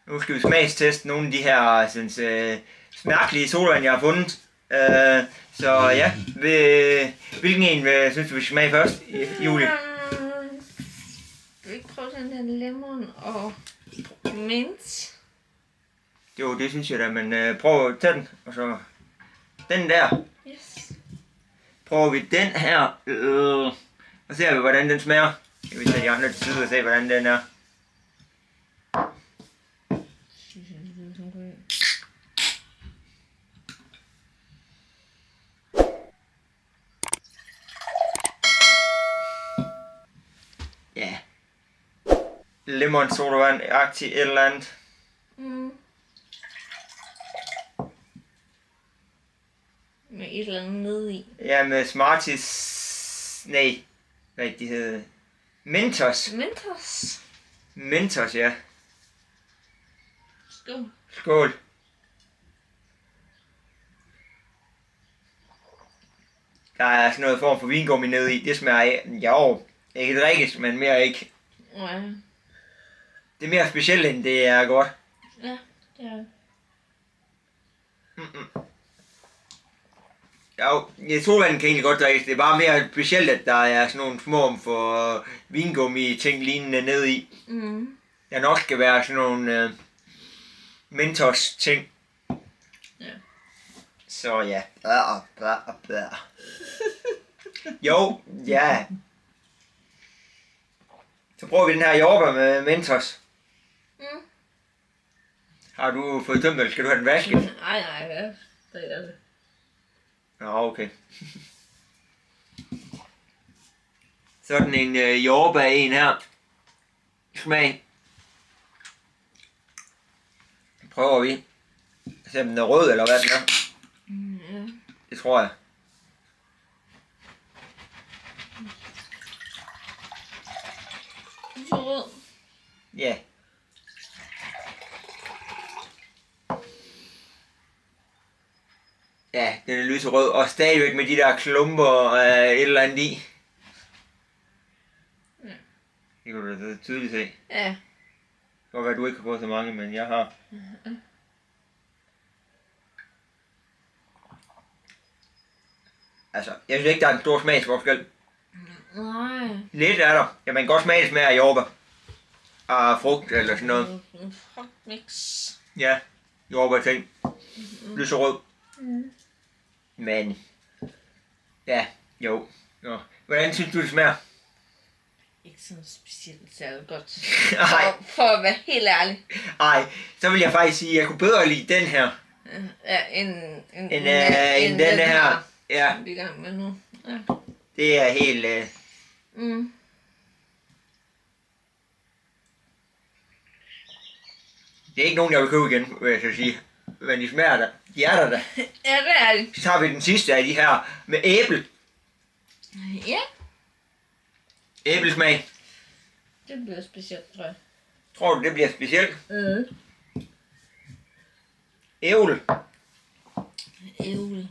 Nu skal vi smagsteste nogle af de her synes, mærkelige sodavand, jeg har fundet. Så ja, hvilken en synes du, vi skal smage først, Julie? Skal vi ikke prøve den der lemon og mint? Jo, det synes jeg da, men prøv at tage den, og så den der. Yes. Prøver vi den her, og ser vi, hvordan den smager. Jeg vil tage de andre til side og se, hvordan den er. Ja. Lemon sodavand, aktiv et eller andet. Med et eller andet nede i. Ja, med Smarties. Nej, hvad de hedder? Mentos. Mentos. Mentos, ja. Skål. Skål. Der er sådan noget form for vingummi nede i. Det smager af. Jo, ikke drikkes, men mere ikke. Ja. Det er mere specielt, end det er godt. Ja, det er det. Jo, sodavand kan egentlig godt drikkes. Det er bare mere specielt, at der er sådan nogle små for vingummi ting lignende nede i. Der nok skal være sådan nogle Mentos ting. Ja. Så ja. Jo, ja. Så prøver vi den her jordbær med Mentos. Har du fået tømt, eller skal du have den vasket? Nej, ja. Det er det. Nå, okay. Sådan en jordbær en her. Smag. Prøver vi. Se om den er rød, eller hvad den er. Ja. Det tror jeg. Så rød. Ja. Ja, den er lyserød, og stadigvæk med de der klumper et eller andet i. Ja. Det kan du da tydeligt se. Ja. Det kan godt være, at du ikke har fået så mange, men jeg har. Altså, jeg synes ikke, der er en stor smagsforskel. Nej. Lidt er der. Ja, man kan godt smage, det smager af jordbær. Af frugt eller sådan noget. En frugtmix. Ja, jordbær ting. Lyserød. Men, ja, jo. Hvordan synes du, det smager? Ikke sådan specielt særlig godt. Nej. For at være helt ærlig. Ej, så vil jeg faktisk sige, at jeg kunne bedre lide den her. Ja, end Den her. Ja, vi er i gang med nu. Ja. det er helt... Det er ikke nogen, jeg vil købe igen, vil jeg så sige. Men de smager der. De er der da. Ja, det er det. Så tager vi den sidste af de her med æble. Ja. Æblesmag. Det bliver specielt, tror jeg. Tror du, det bliver specielt? Æble. Ævle.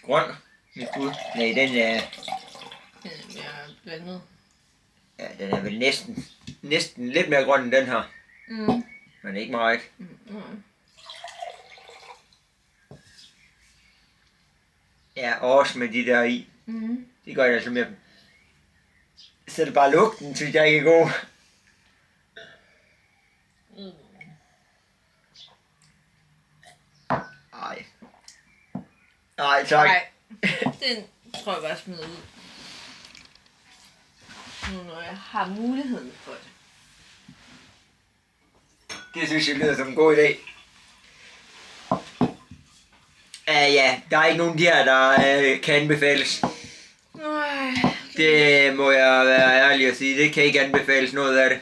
Grøn. Mit bud. Nej, den er... Den er mere blandet. Ja, den er vel næsten lidt mere grøn end den her. Men ikke meget. Ja, også med de der i. Det gør jeg altså med dem. Så er det bare lugten, synes jeg ikke er god. Ej. Ej, tak. Nej, den tror jeg bare smider ud. Nu når jeg har muligheden for det. Det synes jeg lyder som en god idé. Ja, der er ikke nogen af de her, der kan anbefales. Nej. Det må jeg være ærlig at sige. Det kan ikke anbefales noget af det.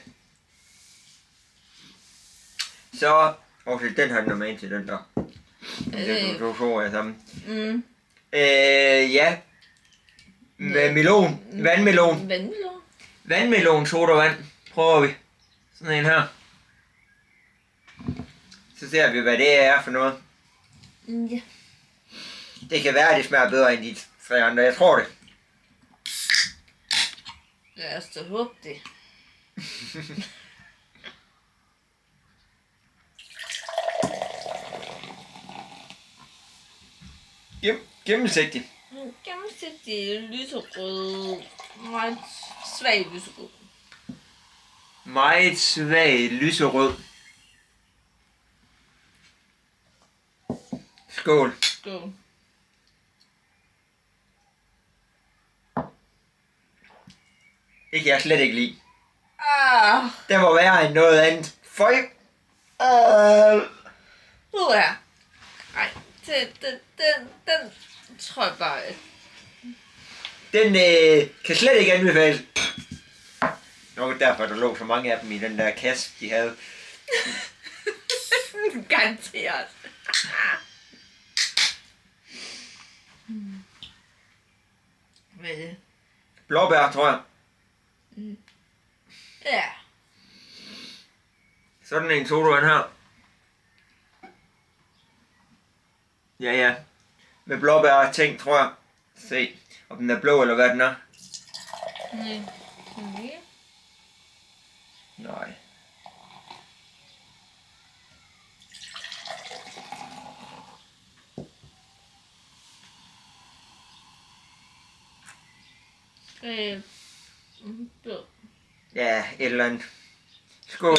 Så... Okay, den har den normalt til den der. Det er to er sammen. Ja. Med melon. Vandmelon. Vandmelon. Vandmelon sodavand. Prøver vi. Sådan en her. Så ser vi, hvad det er for noget. Ja. Det kan være, at det smager bedre end de tre andre. Jeg tror det. Lad os da håbe det. Gennemsigtig. Gennemsigtig lyserød. Meget svag lyserød. Meget svag lyserød. Skål. Skål. Det kan jeg slet ikke lide. Det må være end noget andet. Føj. Nu her. Nej, den tror jeg bare... Den kan slet ikke anbefales. Nok derfor, der lå så mange af dem i den der kasse, de havde. Garanteret. Hvad er det? Blåbær, tror jeg. Ja. Sådan en sodavand her. Ja. Med blåbær ting, tror jeg. Se, om den er blå eller hvad den er. Nej. Blå. Ja, et eller andet. Skål.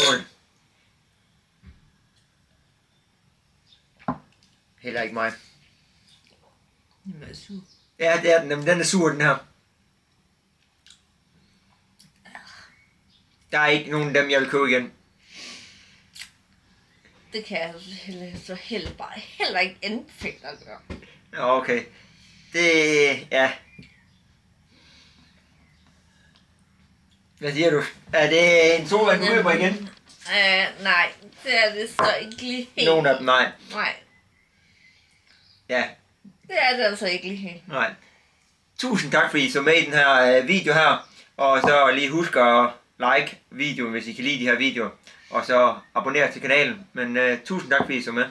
Heller ikke mig. Den er sur. Ja, det er den. Den er sur, den her. Der er ikke nogen af dem, jeg vil købe igen. Det kan jeg så heller ikke anbefale at gøre. Ja, okay. Det... ja. Hvad siger du? Er det en sodavand, du køber igen? Nej, det er det så ikke lige helt. Nogen af dem, nej. Nej, Ja, det er det altså ikke lige helt. nej. Tusind tak, fordi I så med i den her video her. Og så lige husk at like videoen, hvis I kan lide de her videoer. Og så abonnere til kanalen. Men tusind tak, fordi I så med.